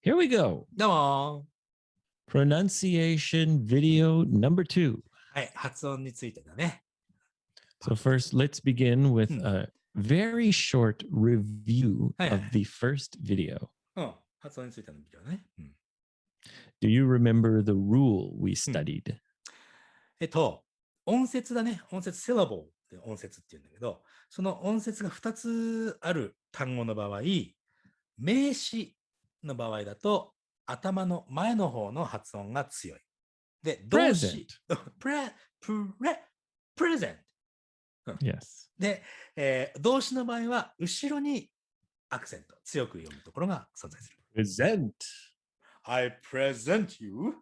Here we go. どうも。 Pronunciation video number 2. はい、発音についてだね。 So first, let's begin with a very short review of the first video. 発音についてのビデオね。Do you remember the rule we studied? 音節だね。音節、syllable って音節って言うんだけど、その音節が2つある単語の場合、名詞の場合だと、頭の前の方の発音が強い。で、動詞、present。Yes. で、動詞の場合は、後ろにアクセント、強く読むところが存在する。Present. I present you.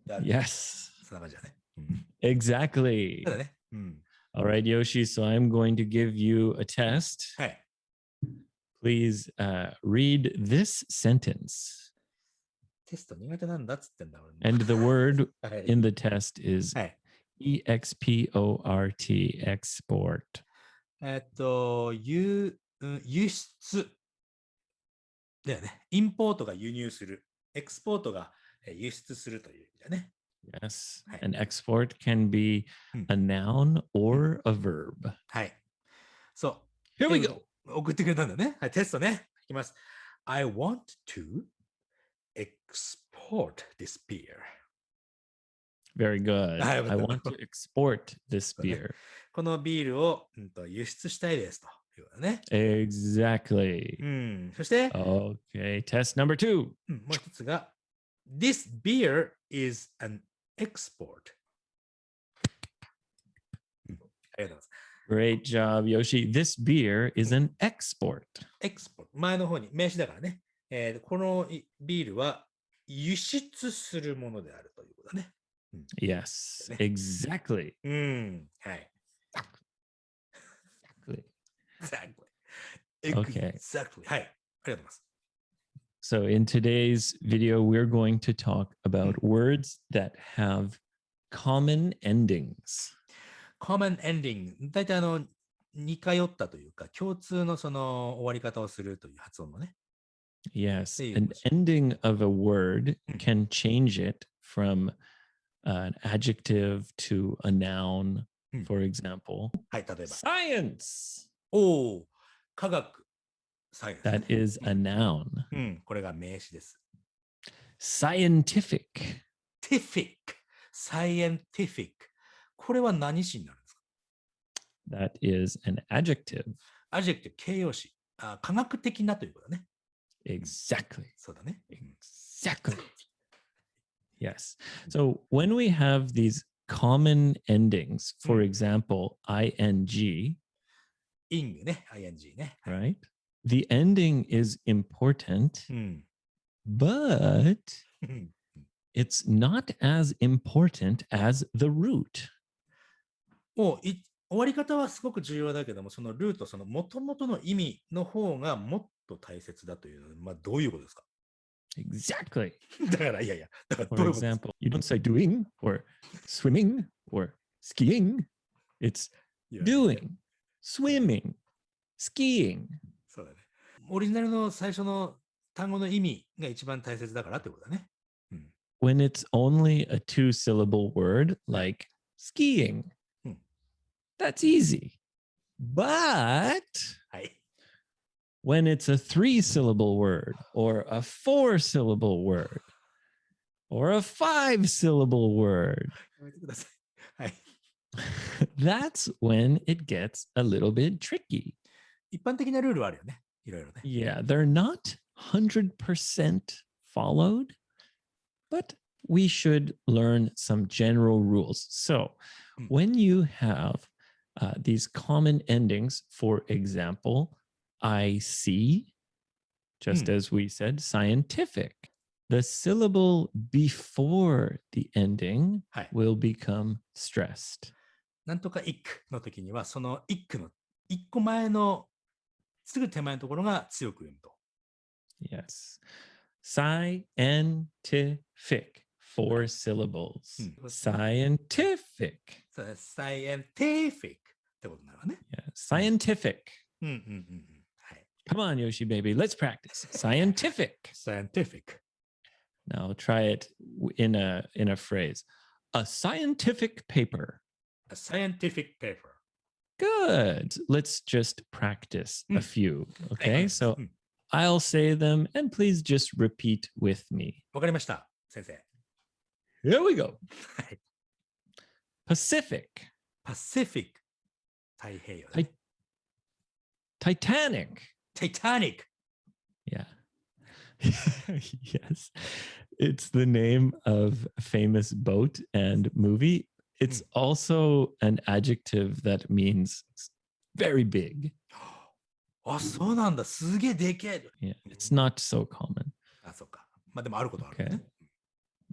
Yes. そんな感じだね。Exactly. そうだね。All right, Yoshi. So I'm going to give you a test. はい。Please read this sentence. テスト苦手なんだっつってんだ。And the word はい in the test is はい。 export, export. 輸出。だよね。インポートが輸入する。エクスポートが輸出するという意味だね。Yes. はい。 An export can be a noun or a verb. はい。そう。 Here we go. 送ってくれたんだね。はい、テストね。いきます。I want to export this beer. Very good. I I want to export this beer. このビールを、輸出したいですということね。Exactly. そして、Okay. Test number 2. もう一つが、This beer is an export. ありがとうございます。Great job, Yoshi. This beer is an export. export。前の方に名詞だからね。このビールは輸出するものであるということだね。Yes, exactly. はい。Exactly. Exactly. Okay. はい。ありがとうございます。So in today's video, we're going to talk about words that have common endings. common ending。大体似通ったというか、共通のその終わり方をするという発音のね。Yes, an ending of a word can change it from an adjective to a noun, for example. はい、例えば。Science. 科学。Science。That is a noun. これが名詞です。Scientific. Scientific。これは何詞になるんですか？ That is an adjective. adjective、形容詞。科学的なということだね。Exactly. そうだね。Exactly. Yes. So when we have these common endings, for example, ing, ing ね、ing ね。right? The ending is important, but it's not as important as the root. 終わり方はすごく重要だけども、そのルート、その元々の意味の方がもっと大切だというのは、どういうことですか？ Exactly. だから、いやいや、だから For example, you don't say doing or swimming or skiing. It's doing, swimming, skiing. そうだね。オリジナルの最初の単語の意味が一番大切だからってことだね。When it's only a 2-syllable word like skiing, that's easy. But when it's a 3-syllable word or a 4-syllable word or a 5-syllable word, that's when it gets a little bit tricky. 一般的なルールはあるよね。いろいろね。Yeah, they're not 100% followed, but we should learn some general rules. So when you have these common endings, for example, I see, just as we said, scientific. The syllable before the ending will become stressed. なんとかイックの時には、そのイックの一個前のすぐ手前のところが強く読むと。Yes. Scientific. 4 syllables. Scientific. Scientific ってことになるわね。Yeah. Scientific. Come on, Yoshi baby. Let's practice. Scientific. Scientific. Now try it in a phrase. A scientific paper. A scientific paper. Good. Let's just practice a few. Okay. So うん I'll say them and please just repeat with me. わかりました、先生。 Here we go. はい。 Pacific. Pacific。太平洋だ Ti- ね。 Titanic. Titanic。 Yeah. Yes. It's the name of a famous boat and movie. It's also an adjective that means very big. あ、そうなんだ。すげえでけえ。 Yeah. It's not so common. あ、そうか。まあでもあることあるよ Okay. ね。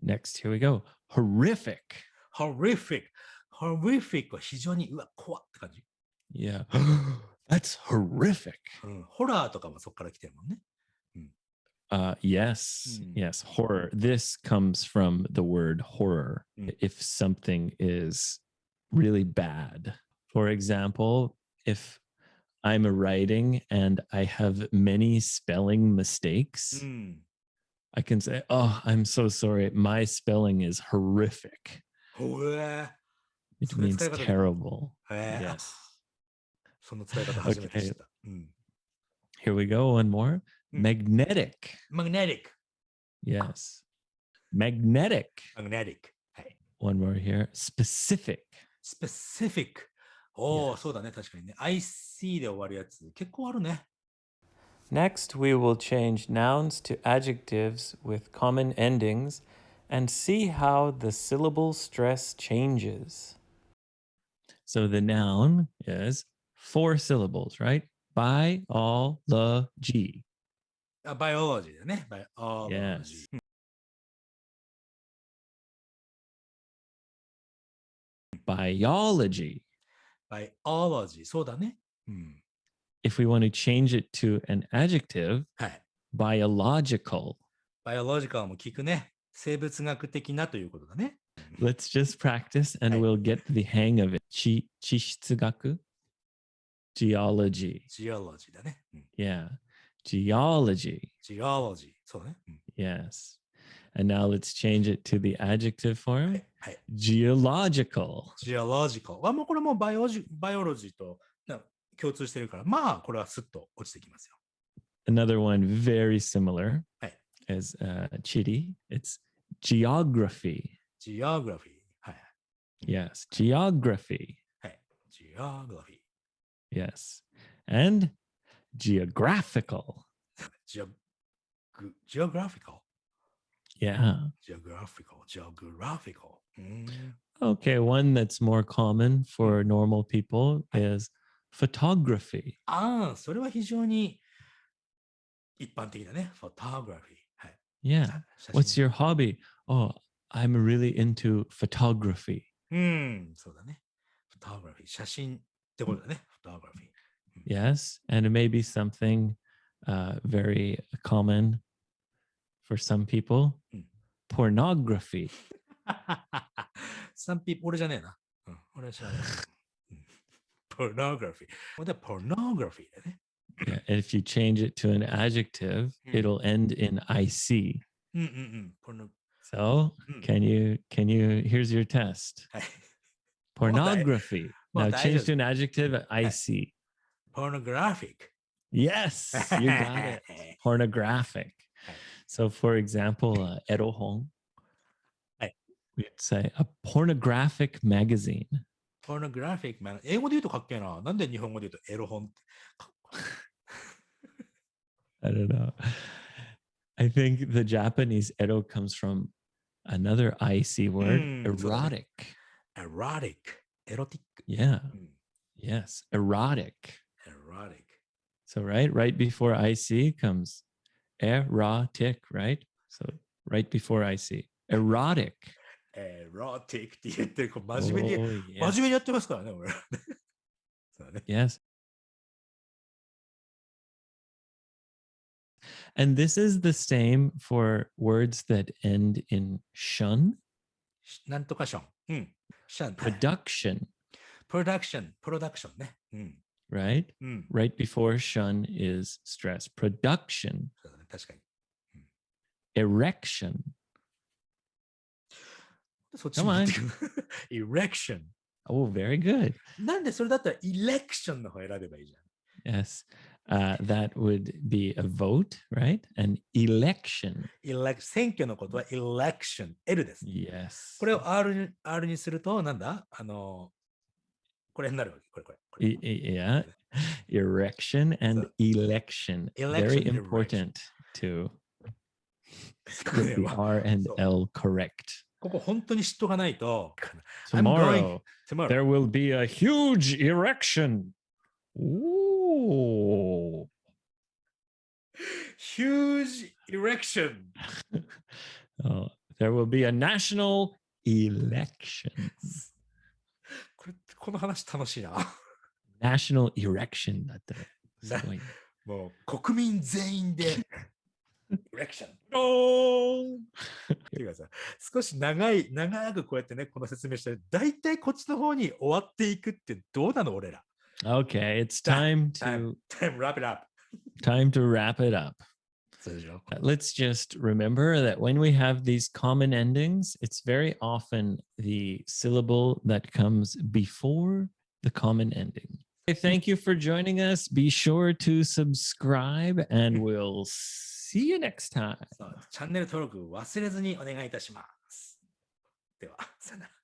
Next, here we go. Horrific. Horrific。Horrific は非常に、うわ、怖って感じ。 Yeah. That's horrific. うん。ホラーとかもそこから来てるもんね。 Yes. Yes. Horror. This comes from the word horror. If something is really bad. For example, if I'm writing and I have many spelling mistakes, うん。 I can say, oh, I'm so sorry. My spelling is horrific. ほえ。 It それ means 使い方で terrible. へえ。 Yes. その使い方初めて知った。うん。 Here we go. One more. Magnetic. Magnetic。 Yes. Magnetic. Magnetic。はい。 One more here. Specific. Specific。おお、 Yes. そうだね。確かにね。IC で終わるやつ結構あるね。 Next, we will change nouns to adjectives with common endings and see how the syllable stress changes. So the noun is 4 syllables, right? Biology. あ、バイオロジーだね。バイオロジ Yes. ー。 Biology. バイオロジー。そうだね。うん。 If we want to change it to an adjective, はい。 biological. バイオロジカルも聞くね。生物学的なということだね。 Let's just practice and Hey. we'll get the hang of it. 地質学 Geology. ジオロジーだね。うん。 Yeah. Geology. ジオロジー。そうね。うん。 Yes. And now let's change it to the adjective は form. い。はい。 Geological. ジオロジカル。もうこれもバイオロジーと共通してるから、まあ、これはスッと落ちてきますよ。 Another one very similar はい。 as Chidi. It's geography. ジオグラフィー。はい。 Yes. Geography. はい。ジオグラフィー。 Yes. And geographical. ジオグラフィカル。 Yeah. ジオグラフィカル。ジオグラフィカル。うん。 Okay. One that's more common for normal people is photography. ああ、それは非常に一般的だね。フォトグラフィー。はい。 Yeah. 写 What's 真。 your hobby? Oh, I'm really into photography. うん、そうだね。フォトグラフィー。写真ってことだね。フォトグラフィー。 Yes. And it may be something very common for some people. Pornography. Some people、俺じゃねえな。うん、俺は知らない。pornography。これは pornography だね。 Yeah. And if you change it to an adjective, it'll end in IC. うんうんうん。So can you, here's your test. はい。 Pornography. Well, Now that change is- to an adjective, IC. pornographic. Yes, you got it. Pornographic. So for example, erohon. We'd say a pornographic magazine. pornographic man。英語で言うとかっけえな。なんで日本語で言うとエロ本って。 I don't know. I think the Japanese ero comes from another IC word, erotic. erotic。エロティック。 Yeah. うん。 Yes, erotic. erotic。 So right before IC comes erotic, right? So right before IC, erotic. エロティックって言ってる。真面目に、 Oh, 真 yes. 面目にやってますからね、俺。そうだね。 Yes. And this is the same for words that end in shun. なんとかション。うん。シャン。 Production, プロダクション。プロダクションね。うん。 right? うん。 Right before shun is stress. Production, そうだね。確かに。 erection. そっちに持ってくる。erection。Oh, very good. なんでそれだったら election の方選べばいいじゃん。Yes. That would be a vote, right? An election. 選挙のことは election、L です。Yes. これを R にすると、なんだこれになるわけ。これ。Yeah. Erection and election. Very important to get the R and L correct. ここ本当に知っとかないと。Tomorrow, there will be a huge erection. Ooh. Huge erection. There will be a national election. この話楽しいな。National erection だったらすごいね。もう国民全員でerection。っていうかさ、少し長くこうやってね、この説明して、だいたいこっちの方に終わっていくってどうなの俺ら。Okay, it's time to wrap it up. Time to wrap it up. Let's just remember that when we have these common endings, it's very often the syllable that comes before the common ending. Thank you for joining us. Be sure to subscribe and we'll see you next time. チャンネル登録忘れずにお願いいたします。では、さよなら。